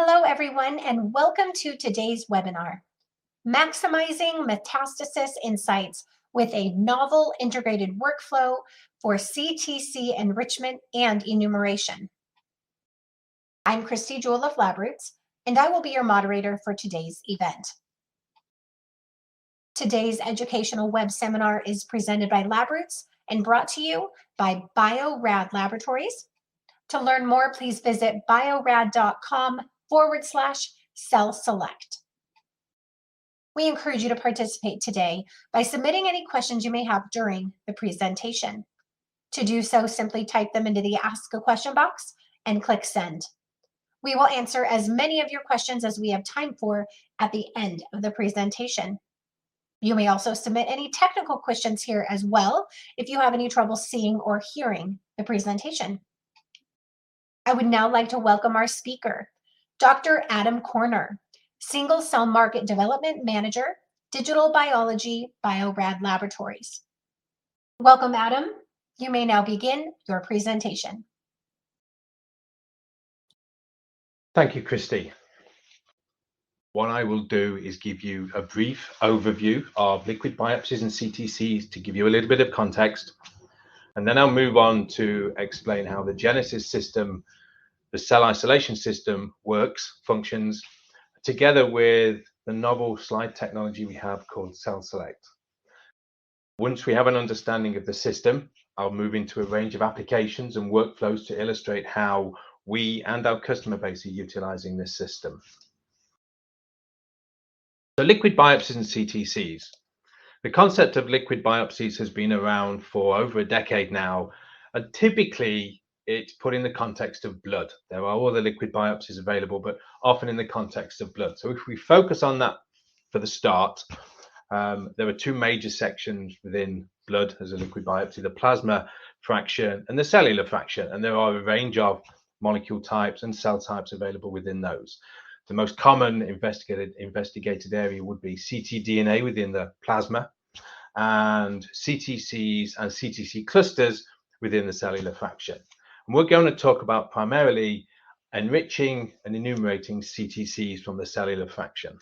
Hello, everyone, and welcome to today's webinar, Maximizing Metastasis Insights with a Novel Integrated Workflow for CTC Enrichment and Enumeration. I'm Christy Jewell of LabRoots, and I will be your moderator for today's event. Today's educational web seminar is presented by LabRoots and brought to you by Bio-Rad Laboratories. To learn more, please visit biorad.com/Celselect. We encourage you to participate today by submitting any questions you may have during the presentation. To do so, simply type them into the Ask a Question box and click Send. We will answer as many of your questions as we have time for at the end of the presentation. You may also submit any technical questions here as well if you have any trouble seeing or hearing the presentation. I would now like to welcome our speaker, Dr. Adam Corner, Single Cell Market Development Manager, Digital Biology, Bio-Rad Laboratories. Welcome, Adam. You may now begin your presentation. Thank you, Christy. What I will do is give you a brief overview of liquid biopsies and CTCs to give you a little bit of context. And then I'll move on to explain how the Genesis system, the cell isolation system, functions, together with the novel slide technology we have called Celselect. Once we have an understanding of the system, I'll move into a range of applications and workflows to illustrate how we and our customer base are utilizing this system. So liquid biopsies and CTCs. The concept of liquid biopsies has been around for over a decade now, and typically it's put in the context of blood. There are other liquid biopsies available, but often in the context of blood. So if we focus on that for the start, there are two major sections within blood as a liquid biopsy, the plasma fraction and the cellular fraction. And there are a range of molecule types and cell types available within those. The most common investigated area would be ctDNA within the plasma and CTCs and CTC clusters within the cellular fraction. And we're going to talk about primarily enriching and enumerating CTCs from the cellular fraction.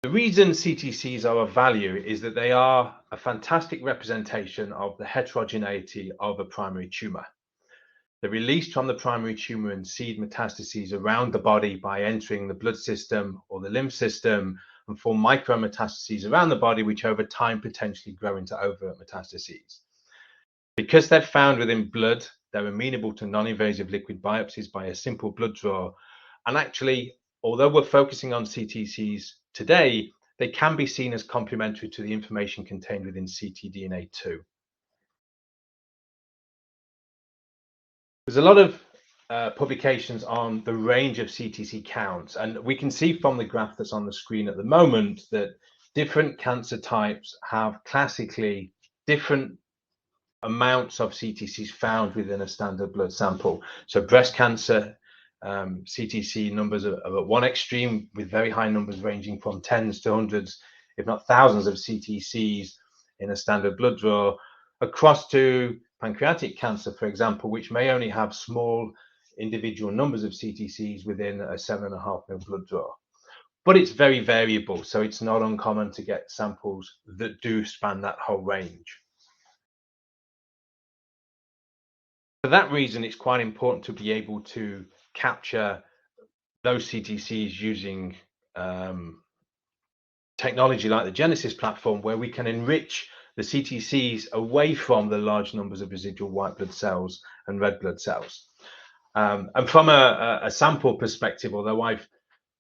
The reason CTCs are of value is that they are a fantastic representation of the heterogeneity of a primary tumor. They're released from the primary tumor and seed metastases around the body by entering the blood system or the lymph system and form micrometastases around the body, which over time potentially grow into overt metastases. Because they're found within blood, they're amenable to non-invasive liquid biopsies by a simple blood draw. And actually, although we're focusing on CTCs today, they can be seen as complementary to the information contained within ctDNA too. There's a lot of publications on the range of CTC counts, and we can see from the graph that's on the screen at the moment that different cancer types have classically different amounts of CTCs found within a standard blood sample. So breast cancer, CTC numbers are at one extreme, with very high numbers ranging from tens to hundreds, if not thousands of CTCs in a standard blood draw, across to pancreatic cancer, for example, which may only have small individual numbers of CTCs within a 7.5 ml blood draw. But it's very variable, so it's not uncommon to get samples that do span that whole range. For that reason, it's quite important to be able to capture those CTCs using technology like the Genesis platform, where we can enrich the CTCs away from the large numbers of residual white blood cells and red blood cells. And from a sample perspective, although I've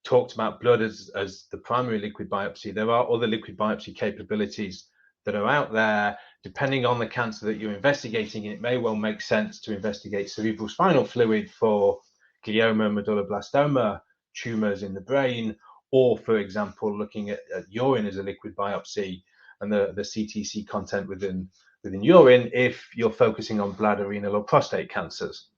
talked about blood as the primary liquid biopsy, there are other liquid biopsy capabilities that are out there. Depending on the cancer that you're investigating, it may well make sense to investigate cerebrospinal fluid for glioma, medulloblastoma tumors in the brain, or, for example, looking at urine as a liquid biopsy and the CTC content within urine if you're focusing on bladder, renal, or prostate cancers.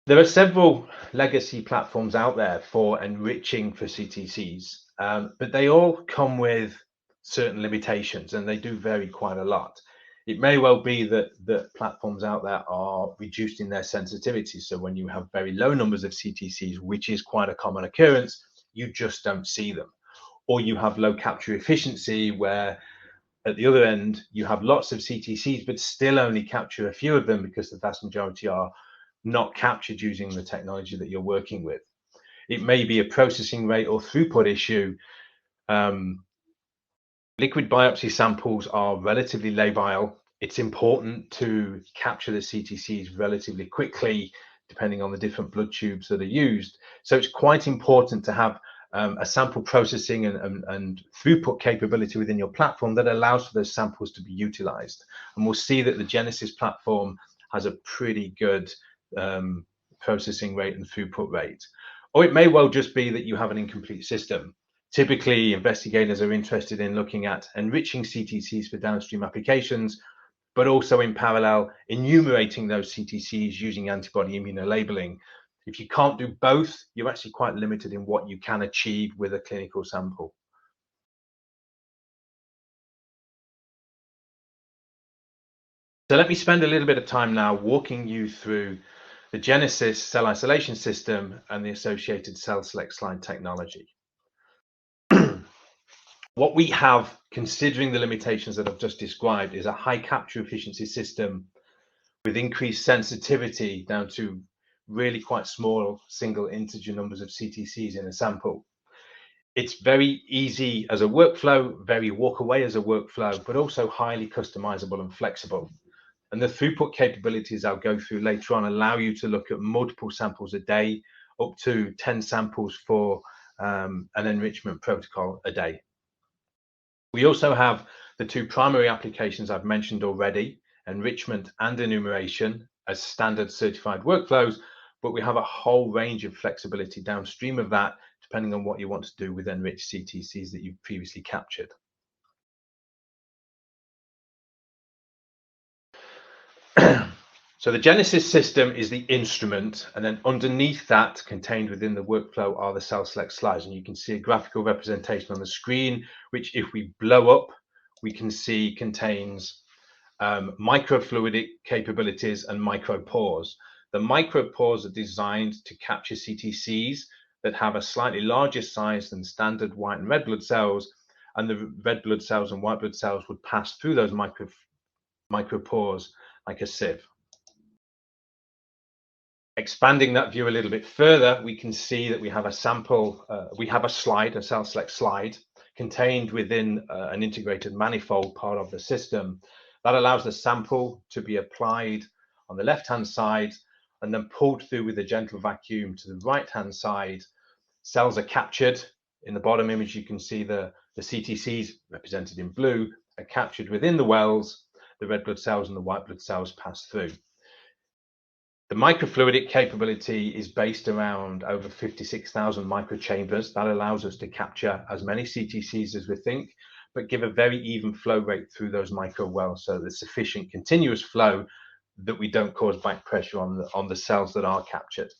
There are several legacy platforms out there for enriching for CTCs, but they all come with certain limitations, and they do vary quite a lot. It may well be that the platforms out there are reducing their sensitivity. So when you have very low numbers of CTCs, which is quite a common occurrence, you just don't see them. Or you have low capture efficiency, where at the other end, you have lots of CTCs, but still only capture a few of them because the vast majority are not captured using the technology that you're working with. It may be a processing rate or throughput issue. Liquid biopsy samples are relatively labile. It's important to capture the CTCs relatively quickly, depending on the different blood tubes that are used. So it's quite important to have a sample processing and throughput capability within your platform that allows for those samples to be utilized. And we'll see that the Genesis platform has a pretty good processing rate and throughput rate. Or it may well just be that you have an incomplete system. Typically, investigators are interested in looking at enriching CTCs for downstream applications, but also in parallel, enumerating those CTCs using antibody immunolabeling. If you can't do both, you're actually quite limited in what you can achieve with a clinical sample. So let me spend a little bit of time now walking you through the Genesis cell isolation system and the associated Celselect slide technology. What we have, considering the limitations that I've just described, is a high capture efficiency system with increased sensitivity down to really quite small single integer numbers of CTCs in a sample. It's very easy as a workflow, very walk away as a workflow, but also highly customizable and flexible. And the throughput capabilities I'll go through later on allow you to look at multiple samples a day, up to 10 samples for an enrichment protocol a day. We also have the two primary applications I've mentioned already, enrichment and enumeration, as standard certified workflows, but we have a whole range of flexibility downstream of that, depending on what you want to do with enriched CTCs that you've previously captured. So the Genesis system is the instrument, and then underneath that, contained within the workflow, are the Celselect slides. And you can see a graphical representation on the screen, which if we blow up, we can see contains microfluidic capabilities and micropores. The micropores are designed to capture CTCs that have a slightly larger size than standard white and red blood cells, and the red blood cells and white blood cells would pass through those micropores like a sieve. Expanding that view a little bit further, we can see that we have a sample, we have a slide, a Celselect slide, contained within an integrated manifold part of the system. That allows the sample to be applied on the left-hand side and then pulled through with a gentle vacuum to the right-hand side. Cells are captured. In the bottom image, you can see the CTCs, represented in blue, are captured within the wells. The red blood cells and the white blood cells pass through. The microfluidic capability is based around over 56,000 microchambers. That allows us to capture as many CTCs as we think, but give a very even flow rate through those micro wells, so there's sufficient continuous flow that we don't cause back pressure on the cells that are captured.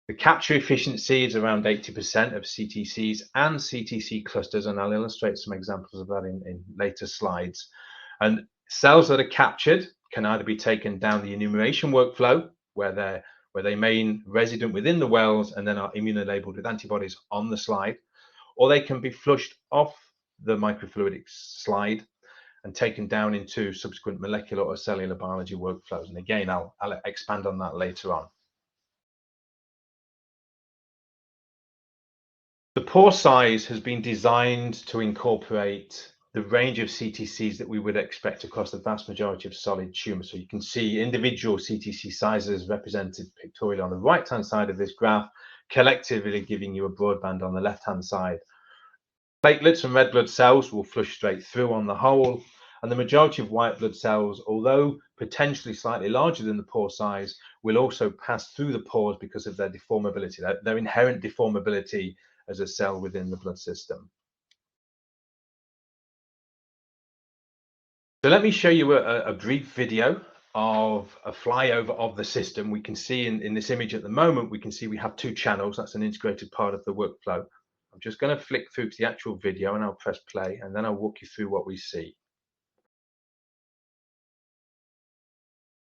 The capture efficiency is around 80% of CTCs and CTC clusters, and I'll illustrate some examples of that in later slides. And cells that are captured can either be taken down the enumeration workflow, where they remain resident within the wells and then are immunolabeled with antibodies on the slide, or they can be flushed off the microfluidic slide and taken down into subsequent molecular or cellular biology workflows. And again, I'll expand on that later on. The pore size has been designed to incorporate the range of CTCs that we would expect across the vast majority of solid tumors. So you can see individual CTC sizes represented pictorially on the right-hand side of this graph, collectively giving you a broadband on the left-hand side. Platelets and red blood cells will flush straight through on the whole, and the majority of white blood cells, although potentially slightly larger than the pore size, will also pass through the pores because of their deformability, their inherent deformability as a cell within the blood system. So let me show you a brief video of a flyover of the system. We can see in this image at the moment, we can see we have two channels. That's an integrated part of the workflow. I'm just going to flick through to the actual video and I'll press play, and then I'll walk you through what we see.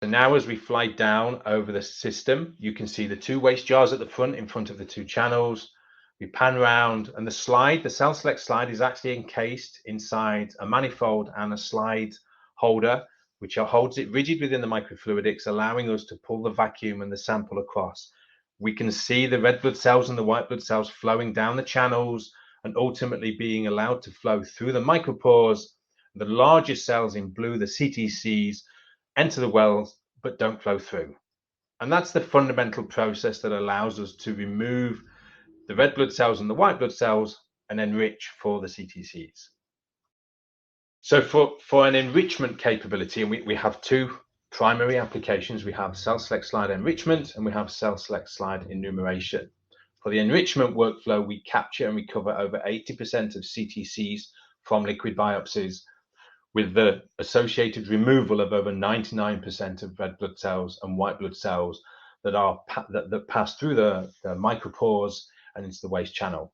So now as we fly down over the system, you can see the two waste jars at the front in front of the two channels. We pan round, and the Celselect slide is actually encased inside a manifold and a slide holder, which holds it rigid within the microfluidics, allowing us to pull the vacuum and the sample across. We can see the red blood cells and the white blood cells flowing down the channels and ultimately being allowed to flow through the micropores. The larger cells in blue, the CTCs, enter the wells but don't flow through. And that's the fundamental process that allows us to remove the red blood cells and the white blood cells and enrich for the CTCs. So for an enrichment capability, and we have two primary applications. We have Celselect slide enrichment and we have Celselect slide enumeration. For the enrichment workflow, we capture and recover over 80% of CTCs from liquid biopsies, with the associated removal of over 99% of red blood cells and white blood cells that pass through the micropores and into the waste channel.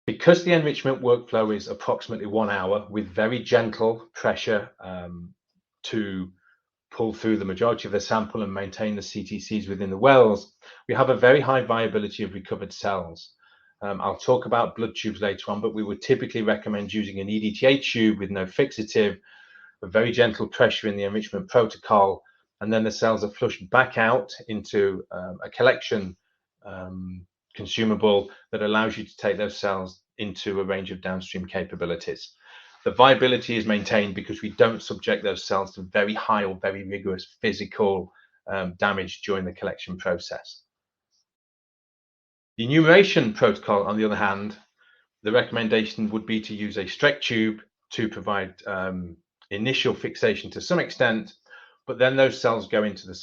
Because the enrichment workflow is approximately 1 hour with very gentle pressure to pull through the majority of the sample and maintain the CTCs within the wells, we have a very high viability of recovered cells. I'll talk about blood tubes later on, but we would typically recommend using an EDTA tube with no fixative, a very gentle pressure in the enrichment protocol, and then the cells are flushed back out into a collection consumable that allows you to take those cells into a range of downstream capabilities. The viability is maintained because we don't subject those cells to very high or very rigorous physical damage during the collection process. The enumeration protocol, on the other hand, the recommendation would be to use a Streck tube to provide initial fixation to some extent, but then those cells go into the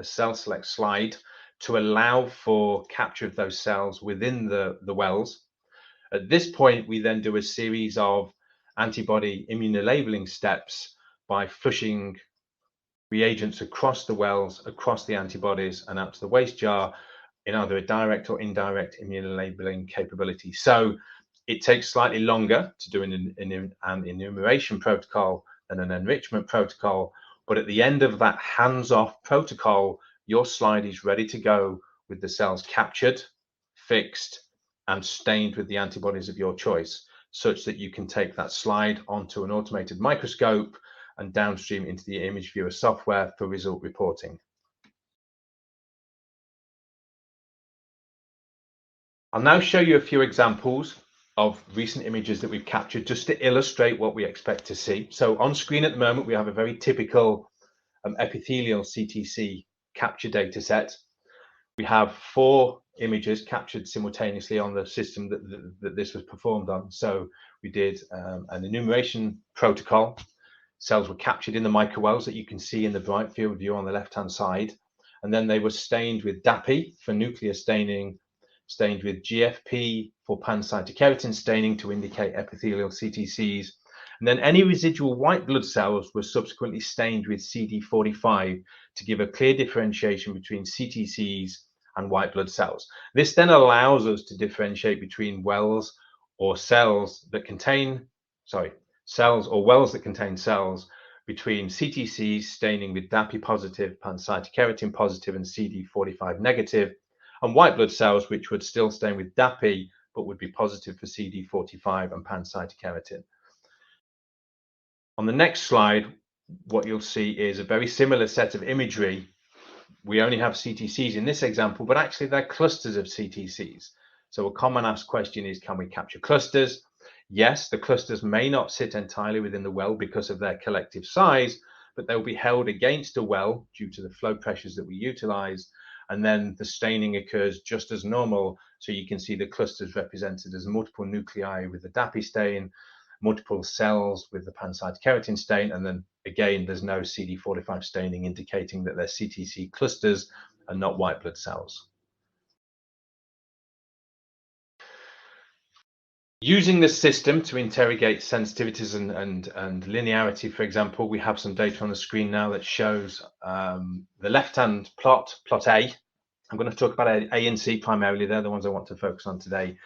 Celselect slide to allow for capture of those cells within the wells. At this point, we then do a series of antibody immunolabeling steps by flushing reagents across the wells, across the antibodies, and out to the waste jar in either a direct or indirect immunolabeling capability. So it takes slightly longer to do an enumeration protocol than an enrichment protocol, but at the end of that hands-off protocol, your slide is ready to go with the cells captured, fixed, and stained with the antibodies of your choice, such that you can take that slide onto an automated microscope and downstream into the image viewer software for result reporting. I'll now show you a few examples of recent images that we've captured just to illustrate what we expect to see. So on screen at the moment, we have a very typical epithelial CTC capture data set. We have 4 images captured simultaneously on the system that this was performed on. So we did an enumeration protocol. Cells were captured in the microwells that you can see in the bright field view on the left-hand side. And then they were stained with DAPI for nuclear staining, stained with GFP for pancytokeratin staining to indicate epithelial CTCs. And then any residual white blood cells were subsequently stained with CD45 to give a clear differentiation between CTCs and white blood cells. This then allows us to differentiate between wells or cells that contain, cells or wells that contain cells, between CTCs staining with DAPI positive, pancytokeratin positive, and CD45 negative, and white blood cells which would still stain with DAPI but would be positive for CD45 and pancytokeratin. On the next slide, what you'll see is a very similar set of imagery. We only have CTCs in this example, but actually they're clusters of CTCs. So a common asked question is, can we capture clusters? Yes, the clusters may not sit entirely within the well because of their collective size, but they'll be held against a well due to the flow pressures that we utilize. And then the staining occurs just as normal. So you can see the clusters represented as multiple nuclei with the DAPI stain, multiple cells with the pancytokeratin stain, and then again, there's no CD45 staining, indicating that they're CTC clusters and not white blood cells. Using the system to interrogate sensitivities and linearity, for example, we have some data on the screen now that shows the left-hand plot A. I'm going to talk about A and C primarily. They're the ones I want to focus on today.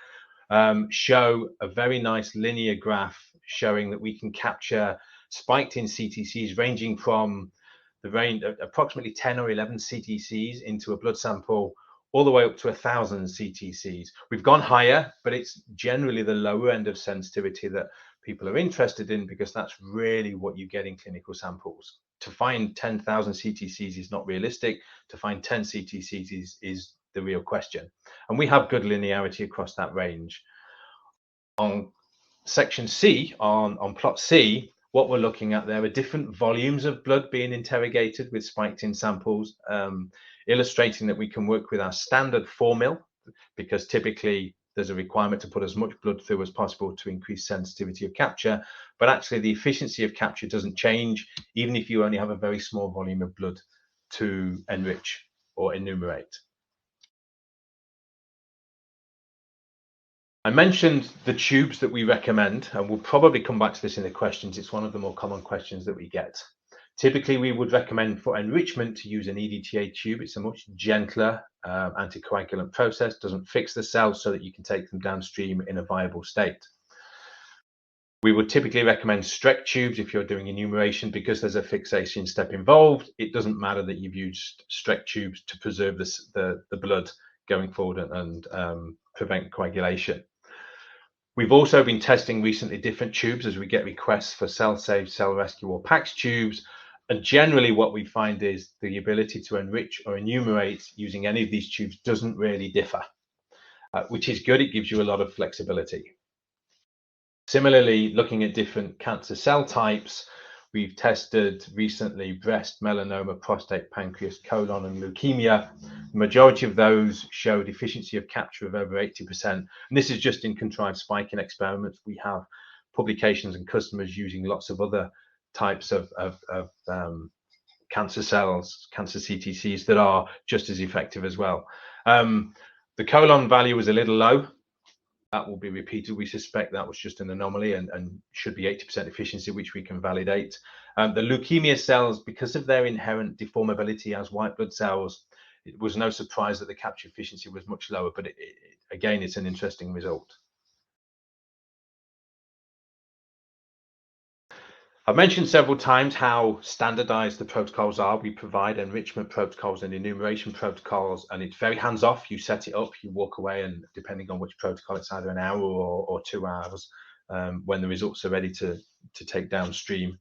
Show a very nice linear graph showing that we can capture spiked in CTCs ranging from the range of approximately 10 or 11 CTCs into a blood sample, all the way up to 1,000 CTCs. We've gone higher, but it's generally the lower end of sensitivity that people are interested in, because that's really what you get in clinical samples. To find 10,000 CTCs is not realistic. To find 10 CTCs is the real question. And we have good linearity across that range. On section C, on plot C, what we're looking at there are different volumes of blood being interrogated with spiked in samples, illustrating that we can work with our standard 4 mil, because typically there's a requirement to put as much blood through as possible to increase sensitivity of capture. But actually the efficiency of capture doesn't change, even if you only have a very small volume of blood to enrich or enumerate. I mentioned the tubes that we recommend, and we'll probably come back to this in the questions. It's one of the more common questions that we get. Typically, we would recommend for enrichment to use an EDTA tube. It's a much gentler anticoagulant process, doesn't fix the cells so that you can take them downstream in a viable state. We would typically recommend Streck tubes if you're doing enumeration, because there's a fixation step involved. It doesn't matter that you've used Streck tubes to preserve the blood going forward and prevent coagulation. We've also been testing recently different tubes as we get requests for cell save, cell rescue, or PAX tubes. And generally what we find is the ability to enrich or enumerate using any of these tubes doesn't really differ, which is good. It gives you a lot of flexibility. Similarly, looking at different cancer cell types, we've tested recently breast, melanoma, prostate, pancreas, colon, and leukemia. The majority of those showed efficiency of capture of over 80%. And this is just in contrived spiking experiments. We have publications and customers using lots of other types of cancer cells, cancer CTCs, that are just as effective as well. The colon value was a little low. That will be repeated. We suspect that was just an anomaly and should be 80% efficiency, which we can validate. The leukemia cells, because of their inherent deformability as white blood cells, it was no surprise that the capture efficiency was much lower, but again, it's an interesting result. I've mentioned several times how standardized the protocols are. We provide enrichment protocols and enumeration protocols, and it's very hands-off. You set it up, you walk away, and depending on which protocol, it's either an hour or 2 hours when the results are ready to take downstream.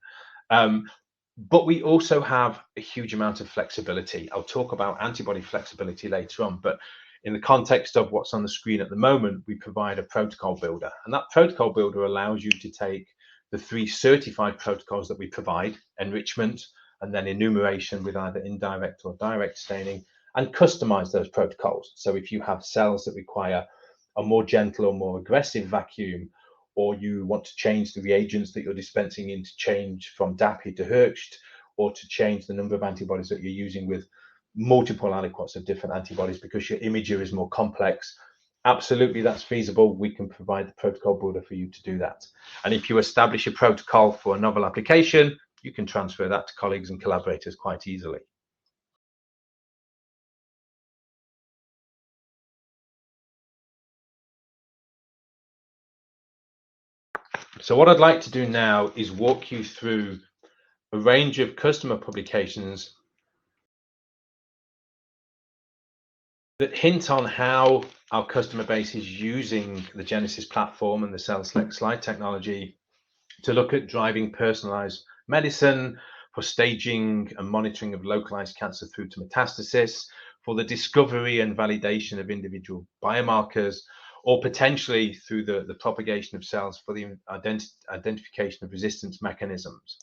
But we also have a huge amount of flexibility. I'll talk about antibody flexibility later on, but in the context of what's on the screen at the moment, we provide a protocol builder, and that protocol builder allows you to take the 3 certified protocols that we provide, enrichment and then enumeration with either indirect or direct staining, and customize those protocols. So if you have cells that require a more gentle or more aggressive vacuum, or you want to change the reagents that you're dispensing in to change from DAPI to Hercht, or to change the number of antibodies that you're using with multiple aliquots of different antibodies because your imager is more complex, absolutely, that's feasible. We can provide the protocol builder for you to do that. And if you establish a protocol for a novel application, you can transfer that to colleagues and collaborators quite easily. So what I'd like to do now is walk you through a range of customer publications that hint on how our customer base is using the Genesis platform and the Celselect slide technology to look at driving personalized medicine for staging and monitoring of localized cancer through to metastasis, for the discovery and validation of individual biomarkers, or potentially through the propagation of cells for the identification of resistance mechanisms.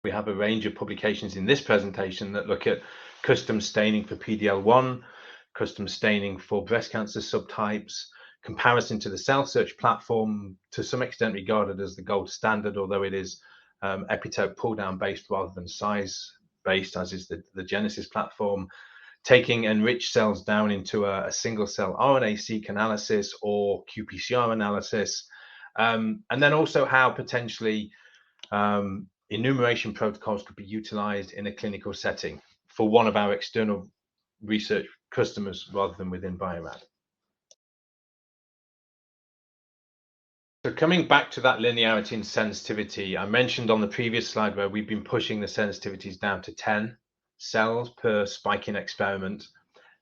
We have a range of publications in this presentation that look at custom staining for PD-L1, custom staining for breast cancer subtypes, comparison to the Celsearch platform, to some extent regarded as the gold standard, although it is epitope pull-down based rather than size based, as is the Genesis platform, taking enriched cells down into a single cell RNA-seq analysis or qPCR analysis, and then also how potentially enumeration protocols could be utilized in a clinical setting for one of our external research customers rather than within Bio-Rad. So coming back to that linearity and sensitivity, I mentioned on the previous slide where we've been pushing the sensitivities down to 10 cells per spiking experiment.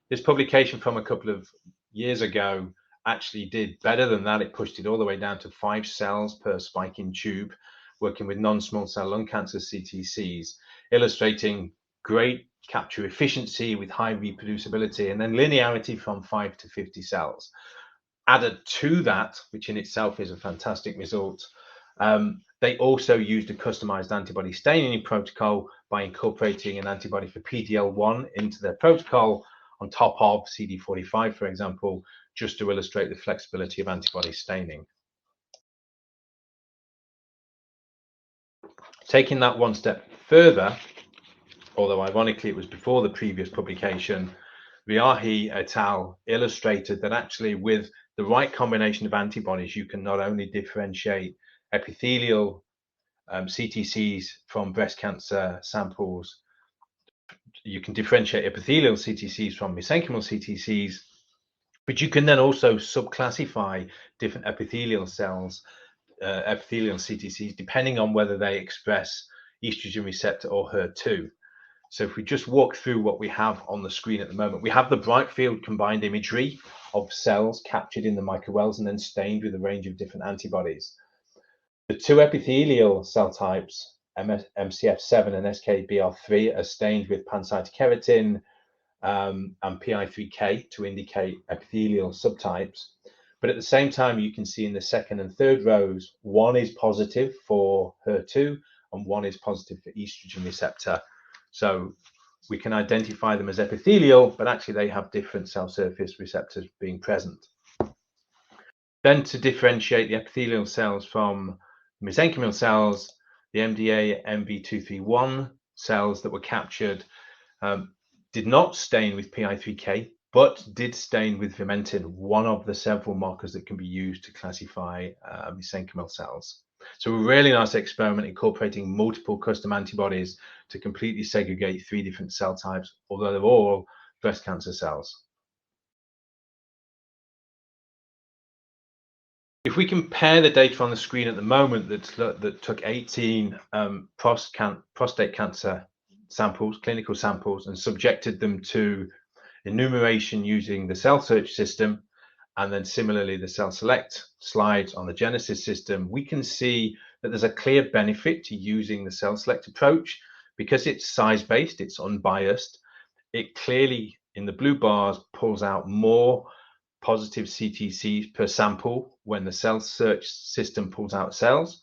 This publication from a couple of years ago actually did better than that. It pushed it all the way down to 5 cells per spiking tube, working with non-small cell lung cancer CTCs, illustrating great capture efficiency with high reproducibility, and then linearity from 5 to 50 cells. Added to that, which in itself is a fantastic result, they also used a customized antibody staining protocol by incorporating an antibody for PD-L1 into their protocol on top of CD45, for example, just to illustrate the flexibility of antibody staining. Taking that one step further, although ironically it was before the previous publication, Biography et al. Illustrated that actually with the right combination of antibodies, you can not only differentiate epithelial CTCs from breast cancer samples, you can differentiate epithelial CTCs from mesenchymal CTCs, but you can then also subclassify different epithelial cells, epithelial CTCs, depending on whether they express estrogen receptor or HER2. So if we just walk through what we have on the screen at the moment, we have the bright field combined imagery of cells captured in the microwells and then stained with a range of different antibodies. The two epithelial cell types, MCF7 and SKBR3, are stained with pancytokeratin and PI3K to indicate epithelial subtypes. But at the same time, you can see in the second and third rows, one is positive for HER2 and one is positive for estrogen receptor. So we can identify them as epithelial, but actually they have different cell surface receptors being present. Then to differentiate the epithelial cells from mesenchymal cells, the MDA MV231 cells that were captured did not stain with PI3K, but did stain with vimentin, one of the several markers that can be used to classify mesenchymal cells. So a really nice experiment incorporating multiple custom antibodies to completely segregate 3 different cell types, although they're all breast cancer cells. If we compare the data on the screen at the moment that took 18 prostate cancer samples, clinical samples, and subjected them to enumeration using the Celsearch system, and then similarly the Celselect slides on the Genesis system, we can see that there's a clear benefit to using the Celselect approach because it's size-based, it's unbiased. It clearly, in the blue bars, pulls out more positive CTCs per sample when the Celsearch system pulls out cells,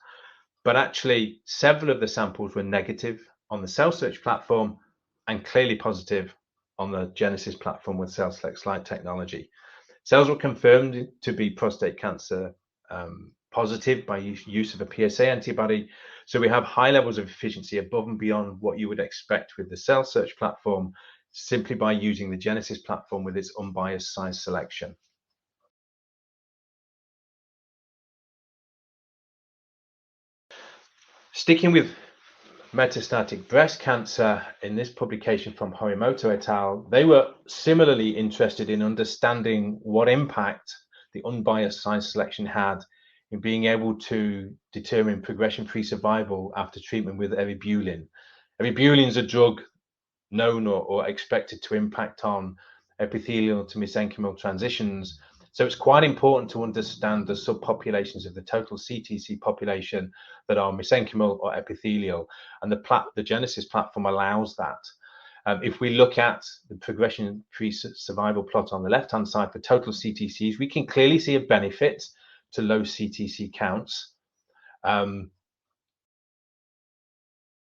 but actually several of the samples were negative on the Celsearch platform and clearly positive on the Genesis platform with Celselect slide technology. Cells were confirmed to be prostate cancer positive by use of a PSA antibody. So we have high levels of efficiency above and beyond what you would expect with the Celsearch platform, simply by using the Genesis platform with its unbiased size selection. Sticking with metastatic breast cancer, in this publication from Horimoto et al., they were similarly interested in understanding what impact the unbiased size selection had in being able to determine progression-free survival after treatment with eribulin. Eribulin is a drug known or expected to impact on epithelial to mesenchymal transitions. So it's quite important to understand the subpopulations of the total CTC population that are mesenchymal or epithelial, and the Genesis platform allows that. If we look at the progression-free survival plot on the left-hand side for total CTCs, we can clearly see a benefit to low CTC counts when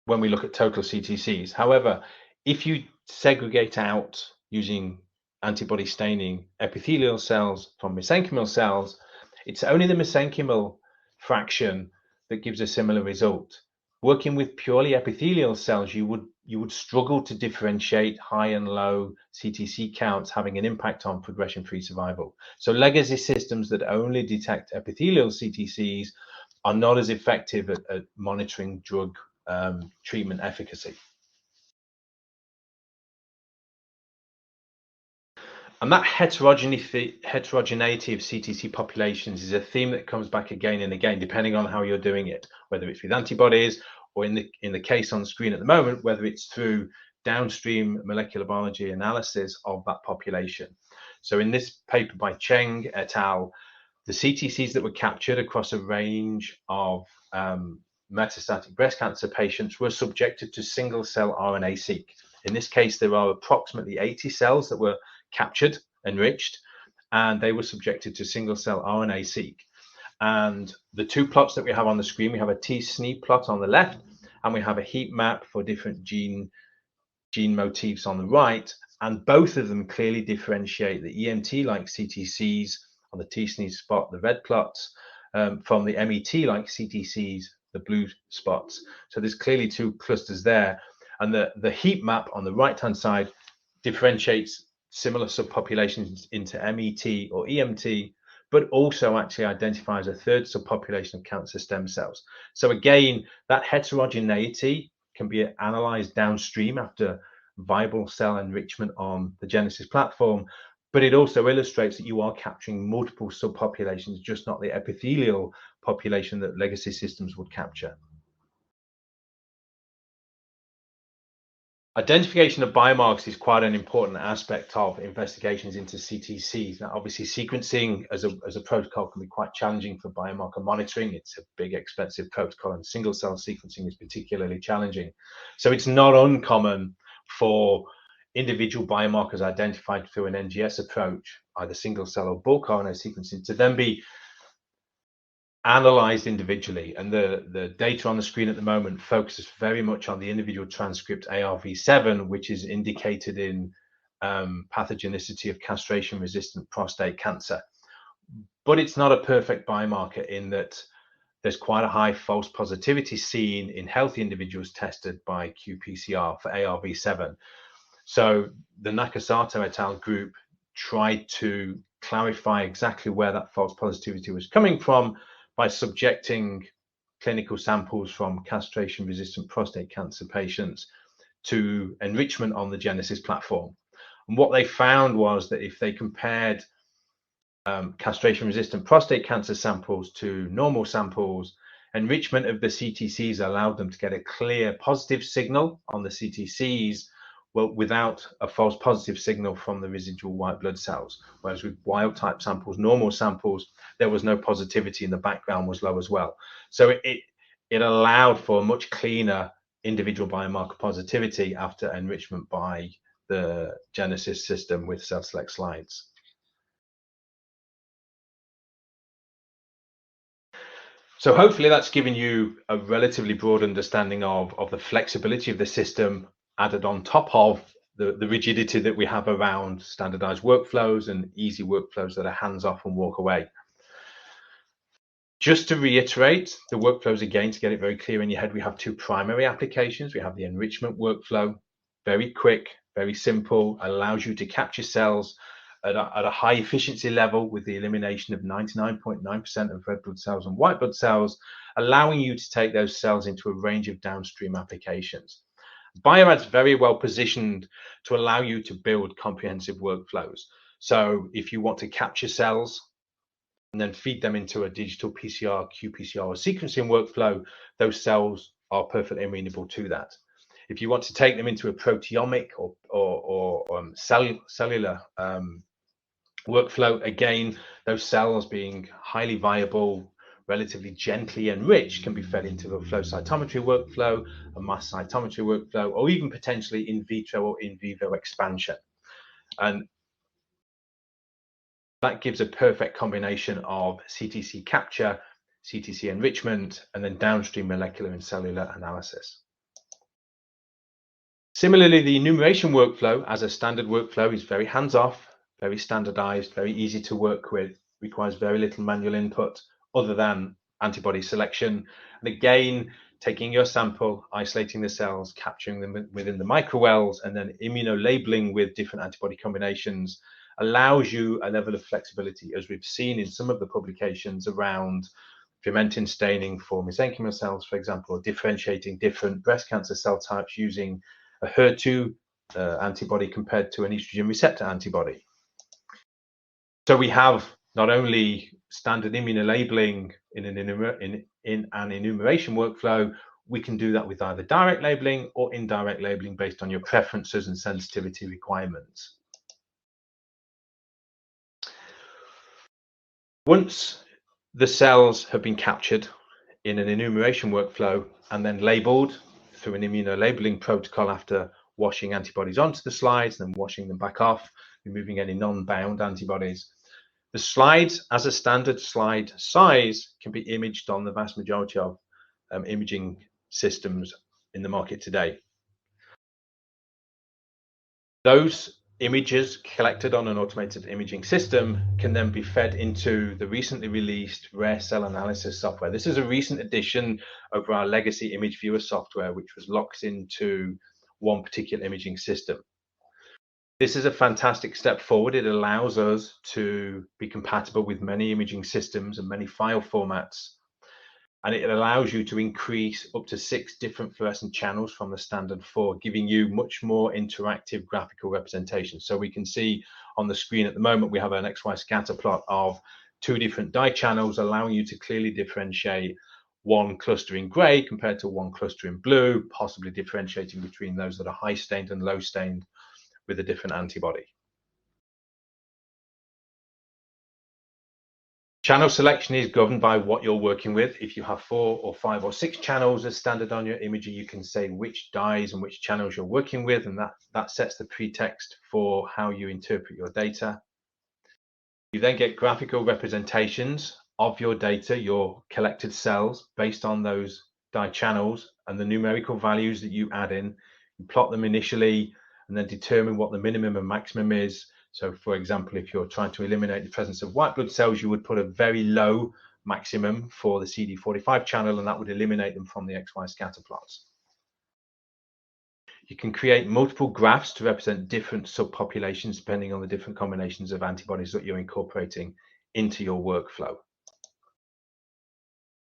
we look at total CTCs. However, if you segregate out using antibody staining epithelial cells from mesenchymal cells, it's only the mesenchymal fraction that gives a similar result. Working with purely epithelial cells, you would struggle to differentiate high and low CTC counts having an impact on progression-free survival. So legacy systems that only detect epithelial CTCs are not as effective at monitoring drug treatment efficacy. And that heterogeneity of CTC populations is a theme that comes back again and again, depending on how you're doing it, whether it's with antibodies or in the case on screen at the moment, whether it's through downstream molecular biology analysis of that population. So in this paper by Cheng et al., the CTCs that were captured across a range of metastatic breast cancer patients were subjected to single-cell RNA-seq. In this case, there are approximately 80 cells that were captured, enriched, and they were subjected to single-cell RNA-seq. And the two plots that we have on the screen, we have a T-SNE plot on the left, and we have a heat map for different gene motifs on the right, and both of them clearly differentiate the EMT-like CTCs on the T-SNE spot, the red plots, from the MET-like CTCs, the blue spots. So there's clearly two clusters there. And the heat map on the right-hand side differentiates similar subpopulations into MET or EMT, but also actually identifies a third subpopulation of cancer stem cells. So again, that heterogeneity can be analyzed downstream after viable cell enrichment on the Genesis platform, but it also illustrates that you are capturing multiple subpopulations, just not the epithelial population that legacy systems would capture. Identification of biomarkers is quite an important aspect of investigations into CTCs. Now, obviously, sequencing as a protocol can be quite challenging for biomarker monitoring. It's a big, expensive protocol, and single-cell sequencing is particularly challenging. So it's not uncommon for individual biomarkers identified through an NGS approach, either single-cell or bulk RNA sequencing, to then be analyzed individually, and the data on the screen at the moment focuses very much on the individual transcript ARV7, which is indicated in pathogenicity of castration-resistant prostate cancer. But it's not a perfect biomarker in that there's quite a high false positivity seen in healthy individuals tested by qPCR for ARV7. So the Nakasato et al. Group tried to clarify exactly where that false positivity was coming from by subjecting clinical samples from castration-resistant prostate cancer patients to enrichment on the Genesis platform. And what they found was that if they compared castration-resistant prostate cancer samples to normal samples, enrichment of the CTCs allowed them to get a clear positive signal on the CTCs, well, without a false positive signal from the residual white blood cells. Whereas with wild type samples, normal samples, there was no positivity and the background was low as well. So it allowed for a much cleaner individual biomarker positivity after enrichment by the Genesis system with Celselect slides. So hopefully that's given you a relatively broad understanding of the flexibility of the system added on top of the rigidity that we have around standardized workflows and easy workflows that are hands-off and walk away. Just to reiterate the workflows again, to get it very clear in your head, we have two primary applications. We have the enrichment workflow, very quick, very simple, allows you to capture cells at a high efficiency level with the elimination of 99.9% of red blood cells and white blood cells, allowing you to take those cells into a range of downstream applications. Bio-Rad's very well positioned to allow you to build comprehensive workflows. So if you want to capture cells and then feed them into a digital PCR, qPCR, or sequencing workflow, those cells are perfectly amenable to that. If you want to take them into a proteomic or cellular workflow, again, those cells being highly viable, relatively gently enriched, can be fed into a flow cytometry workflow, a mass cytometry workflow, or even potentially in vitro or in vivo expansion. And that gives a perfect combination of CTC capture, CTC enrichment, and then downstream molecular and cellular analysis. Similarly, the enumeration workflow as a standard workflow is very hands-off, very standardized, very easy to work with, requires very little manual input other than antibody selection. And again, taking your sample, isolating the cells, capturing them within the microwells, and then immunolabeling with different antibody combinations allows you a level of flexibility, as we've seen in some of the publications around fermentin staining for mesenchymal cells, for example, or differentiating different breast cancer cell types using a HER2 antibody compared to an estrogen receptor antibody. So we have not only standard immunolabeling in an enumeration workflow, we can do that with either direct labeling or indirect labeling based on your preferences and sensitivity requirements. Once the cells have been captured in an enumeration workflow and then labeled through an immunolabeling protocol after washing antibodies onto the slides, then washing them back off, removing any non-bound antibodies, the slides as a standard slide size can be imaged on the vast majority of imaging systems in the market today. Those images collected on an automated imaging system can then be fed into the recently released rare cell analysis software. This is a recent addition over our legacy image viewer software, which was locked into one particular imaging system. This is a fantastic step forward. It allows us to be compatible with many imaging systems and many file formats. And it allows you to increase up to 6 different fluorescent channels from the standard 4, giving you much more interactive graphical representation. So we can see on the screen at the moment, we have an XY scatter plot of 2 different dye channels, allowing you to clearly differentiate one cluster in gray compared to one cluster in blue, possibly differentiating between those that are high stained and low stained with a different antibody. Channel selection is governed by what you're working with. If you have 4 or 5 or 6 channels as standard on your imager, you can say which dyes and which channels you're working with, and that sets the pretext for how you interpret your data. You then get graphical representations of your data, your collected cells, based on those dye channels and the numerical values that you add in. You plot them initially and then determine what the minimum and maximum is. So for example, if you're trying to eliminate the presence of white blood cells, you would put a very low maximum for the CD45 channel, and that would eliminate them from the XY scatter plots. You can create multiple graphs to represent different subpopulations depending on the different combinations of antibodies that you're incorporating into your workflow.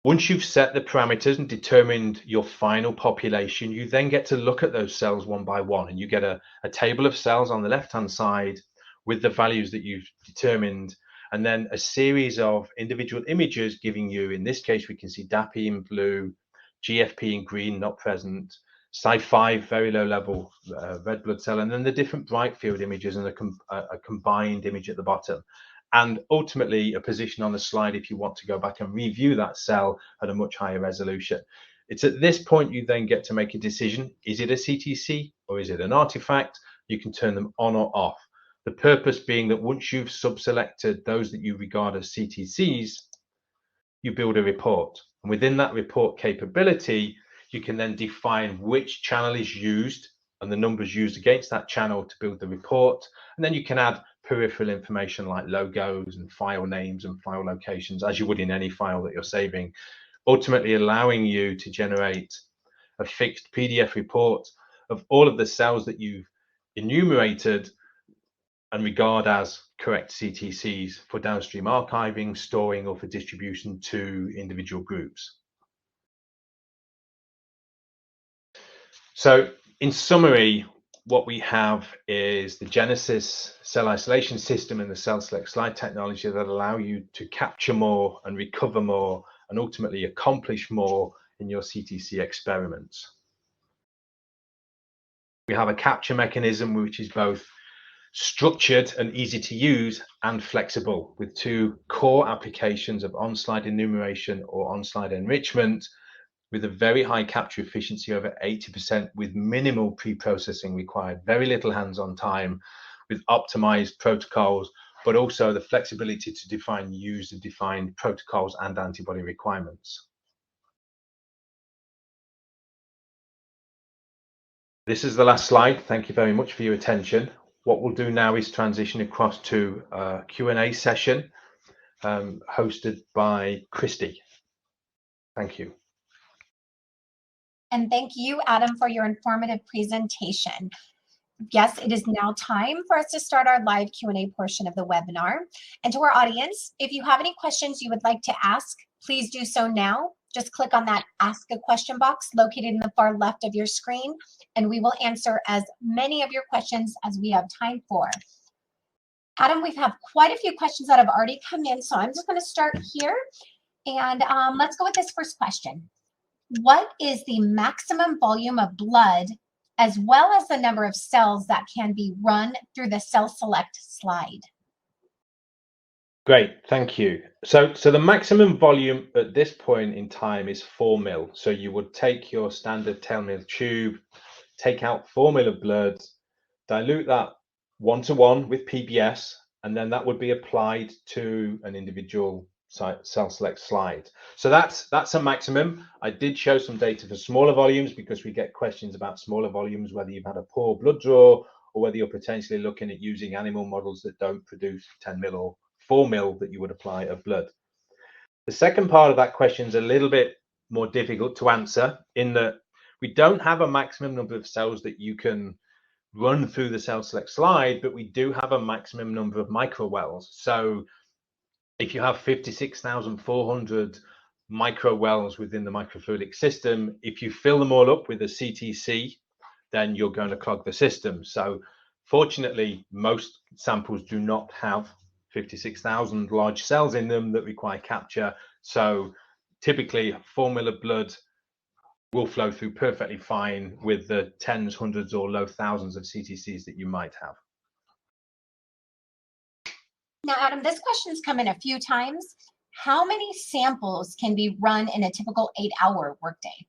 Once you've set the parameters and determined your final population, you then get to look at those cells one by one, and you get a table of cells on the left-hand side with the values that you've determined, and then a series of individual images giving you, in this case, we can see DAPI in blue, GFP in green, not present, Cy5, very low level red blood cell, and then the different bright field images and a combined image at the bottom. And ultimately a position on the slide if you want to go back and review that cell at a much higher resolution. It's at this point you then get to make a decision. Is it a CTC or is it an artifact? You can turn them on or off. The purpose being that once you've subselected those that you regard as CTCs, you build a report. And within that report capability, you can then define which channel is used and the numbers used against that channel to build the report. And then you can add peripheral information like logos and file names and file locations, as you would in any file that you're saving, ultimately allowing you to generate a fixed PDF report of all of the cells that you've enumerated and regard as correct CTCs for downstream archiving, storing, or for distribution to individual groups. So in summary, what we have is the Genesis cell isolation system and the Celselect slide technology that allow you to capture more and recover more and ultimately accomplish more in your CTC experiments. We have a capture mechanism which is both structured and easy to use and flexible, with 2 core applications of on-slide enumeration or on-slide enrichment, with a very high capture efficiency, over 80%, with minimal pre-processing required, very little hands-on time, with optimized protocols, but also the flexibility to define user-defined protocols and antibody requirements. This is the last slide. Thank you very much for your attention. What we'll do now is transition across to a Q&A session hosted by Christy. Thank you. And thank you, Adam, for your informative presentation. Yes, it is now time for us to start our live Q&A portion of the webinar. And to our audience, if you have any questions you would like to ask, please do so now. Just click on that Ask a Question box located in the far left of your screen, and we will answer as many of your questions as we have time for. Adam, we've had quite a few questions that have already come in, so I'm just going to start here. And let's go with this first question. What is the maximum volume of blood as well as the number of cells that can be run through the Celselect slide? Great, thank you. So the maximum volume at this point in time is 4 ml. So you would take your standard 10 ml tube, take out 4 ml of blood, dilute that 1-to-1 with PBS, and then that would be applied to an individual Celselect slide. So that's a maximum. I did show some data for smaller volumes because we get questions about smaller volumes, whether you've had a poor blood draw or whether you're potentially looking at using animal models that don't produce 10 ml or 4 ml that you would apply of blood. The second part of that question is a little bit more difficult to answer in that we don't have a maximum number of cells that you can run through the Celselect slide, but we do have a maximum number of microwells. So if you have 56,400 microwells within the microfluidic system, if you fill them all up with a CTC, then you're going to clog the system. So fortunately, most samples do not have 56,000 large cells in them that require capture. So typically 4 ml of blood will flow through perfectly fine with the tens, hundreds, or low thousands of CTCs that you might have. Now, Adam, this question's come in a few times. How many samples can be run in a typical 8-hour workday?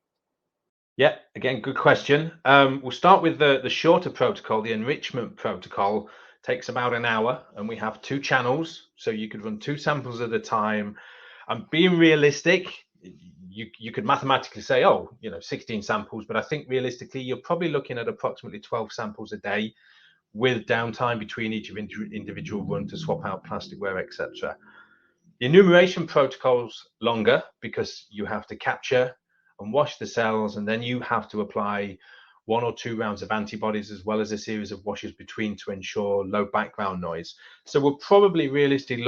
Yeah, again, good question. We'll start with the shorter protocol. The enrichment protocol takes about an hour, and we have 2 channels, so you could run 2 samples at a time. And being realistic, you could mathematically say, oh, 16 samples, but I think realistically, you're probably looking at approximately 12 samples a day with downtime between each individual run to swap out plasticware, etc. The enumeration protocol's longer because you have to capture and wash the cells, and then you have to apply 1 or 2 rounds of antibodies as well as a series of washes between to ensure low background noise. So we're probably realistically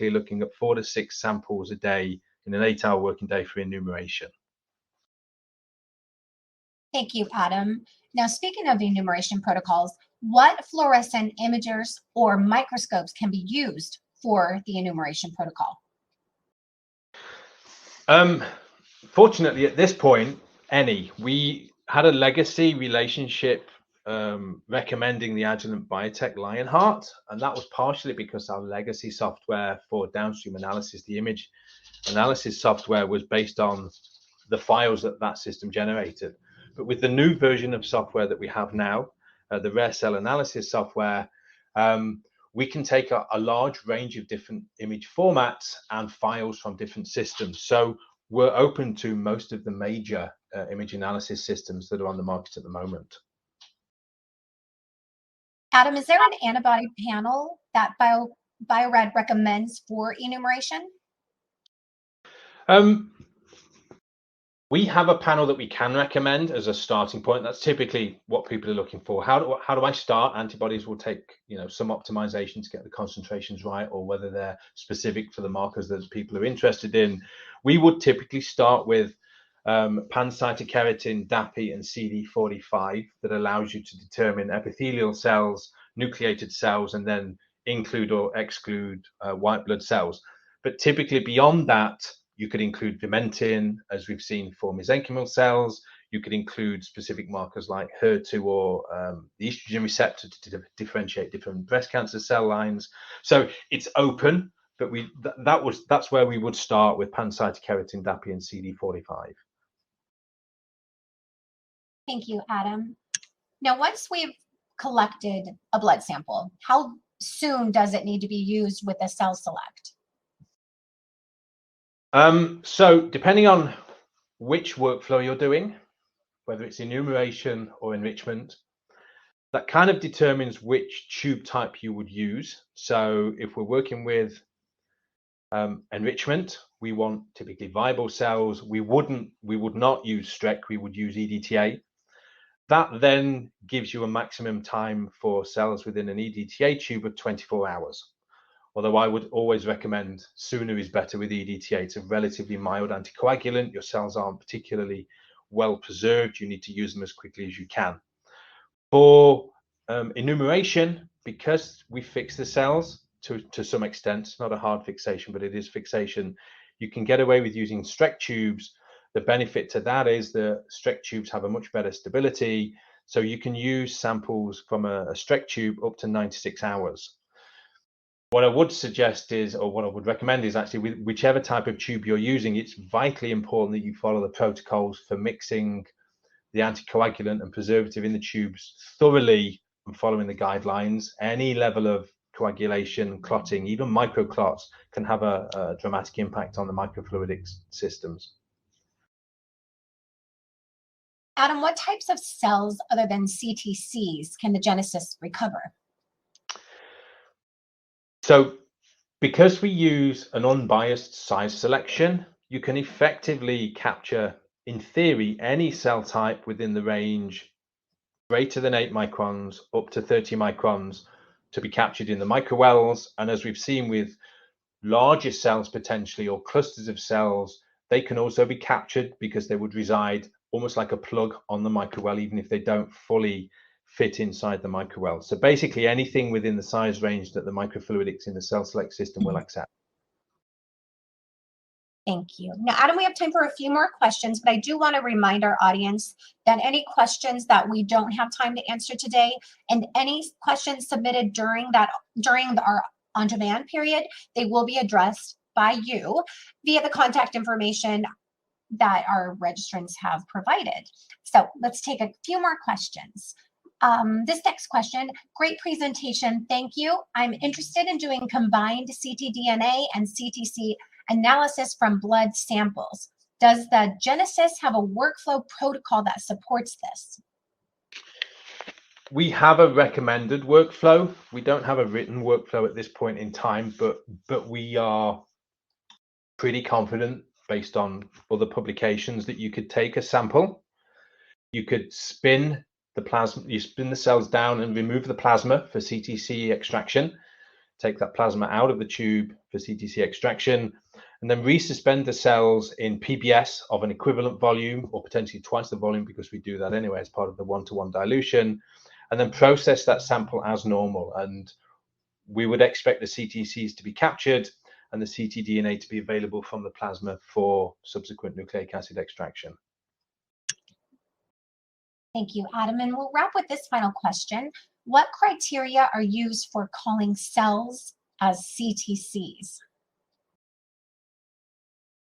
looking at 4 to 6 samples a day in an 8-hour working day for enumeration. Thank you, Adam. Now, speaking of enumeration protocols, what fluorescent imagers or microscopes can be used for the enumeration protocol? Fortunately, at this point, we had a legacy relationship recommending the Agilent Biotech Lionheart, and that was partially because our legacy software for downstream analysis, the image analysis software, was based on the files that system generated. But with the new version of software that we have now, the rare cell analysis software, we can take a large range of different image formats and files from different systems. So we're open to most of the major image analysis systems that are on the market at the moment. Adam, is there an antibody panel that Bio-Rad recommends for enumeration? We have a panel that we can recommend as a starting point. That's typically what people are looking for. How do I start? Antibodies will take some optimization to get the concentrations right, or whether they're specific for the markers that people are interested in. We would typically start with pancytokeratin, DAPI, and CD45 that allows you to determine epithelial cells, nucleated cells, and then include or exclude white blood cells. But typically beyond that, you could include vimentin, as we've seen for mesenchymal cells. You could include specific markers like HER2 or the estrogen receptor to differentiate different breast cancer cell lines. So it's open, but that's where we would start with pancytokeratin, DAPI, and CD45. Thank you, Adam. Now, once we've collected a blood sample, how soon does it need to be used with a Celselect? So depending on which workflow you're doing, whether it's enumeration or enrichment, that kind of determines which tube type you would use. So if we're working with enrichment, we want typically viable cells. We would not use STREC, we would use EDTA. That then gives you a maximum time for cells within an EDTA tube of 24 hours. Although I would always recommend sooner is better with EDTA. It's a relatively mild anticoagulant. Your cells aren't particularly well preserved. You need to use them as quickly as you can. For enumeration, because we fix the cells to some extent, it's not a hard fixation, but it is fixation, you can get away with using Streck tubes. The benefit to that is the Streck tubes have a much better stability, so you can use samples from a Streck tube up to 96 hours. What I would suggest is, or what I would recommend is actually with whichever type of tube you're using, it's vitally important that you follow the protocols for mixing the anticoagulant and preservative in the tubes thoroughly and following the guidelines. Any level of coagulation, clotting, even microclots can have a dramatic impact on the microfluidic systems. Adam, what types of cells other than CTCs can the genesis recover? So because we use an unbiased size selection, you can effectively capture, in theory, any cell type within the range greater than 8 microns up to 30 microns to be captured in the microwells. And as we've seen with larger cells potentially, or clusters of cells, they can also be captured because they would reside almost like a plug on the microwell, even if they don't fully fit inside the microwell. So basically anything within the size range that the microfluidics in the Celselect system will accept. Thank you. Now, Adam, we have time for a few more questions, but I do want to remind our audience that any questions that we don't have time to answer today, and any questions submitted during our on-demand period, they will be addressed by you via the contact information that our registrants have provided. So let's take a few more questions. This next question, great presentation, thank you. I'm interested in doing combined ctDNA and CTC analysis from blood samples. Does the Genesis have a workflow protocol that supports this? We have a recommended workflow. We don't have a written workflow at this point in time, but we are pretty confident based on other publications that you could take a sample, you could spin the plasma, you spin the cells down and remove the plasma for CTC extraction, take that plasma out of the tube for CTC extraction, and then resuspend the cells in PBS of an equivalent volume, or potentially twice the volume, because we do that anyway as part of the 1-to-1 dilution, and then process that sample as normal. And we would expect the CTCs to be captured and the ctDNA to be available from the plasma for subsequent nucleic acid extraction. Thank you, Adam. And we'll wrap with this final question. What criteria are used for calling cells as CTCs?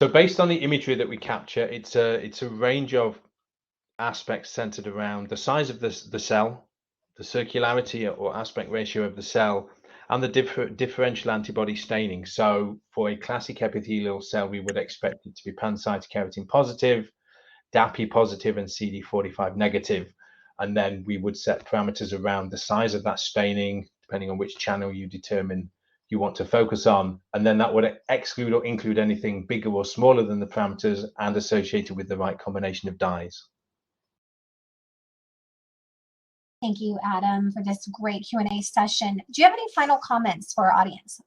So based on the imagery that we capture, it's a range of aspects centered around the size of the cell, the circularity or aspect ratio of the cell, and the differential antibody staining. So for a classic epithelial cell, we would expect it to be pancytokeratin positive, DAPI positive, and CD45 negative. And then we would set parameters around the size of that staining, depending on which channel you determine you want to focus on. And then that would exclude or include anything bigger or smaller than the parameters and associated with the right combination of dyes. Thank you, Adam, for this great Q&A session. Do you have any final comments for our audience?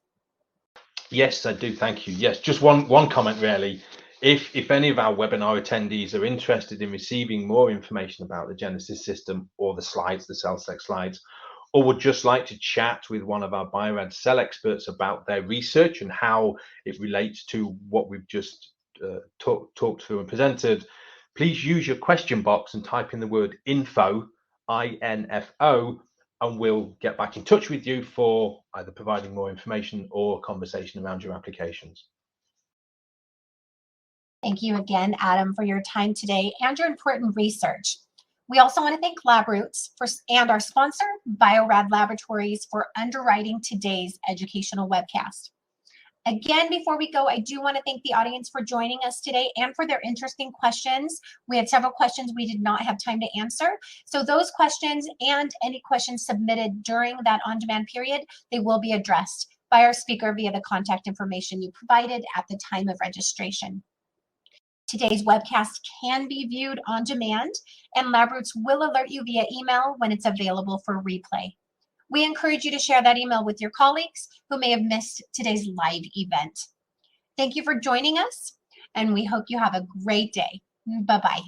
Yes, I do. Thank you. Yes, just one comment really. If any of our webinar attendees are interested in receiving more information about the Genesis system or the slides, the Celselect slides, or would just like to chat with one of our Bio-Rad cell experts about their research and how it relates to what we've just talked through and presented, please use your question box and type in the word info, I-N-F-O, and we'll get back in touch with you for either providing more information or a conversation around your applications. Thank you again, Adam, for your time today and your important research. We also want to thank LabRoots and our sponsor, Bio-Rad Laboratories, for underwriting today's educational webcast. Again, before we go, I do want to thank the audience for joining us today and for their interesting questions. We had several questions we did not have time to answer. So those questions and any questions submitted during that on-demand period, they will be addressed by our speaker via the contact information you provided at the time of registration. Today's webcast can be viewed on demand, and LabRoots will alert you via email when it's available for replay. We encourage you to share that email with your colleagues who may have missed today's live event. Thank you for joining us, and we hope you have a great day. Bye-bye.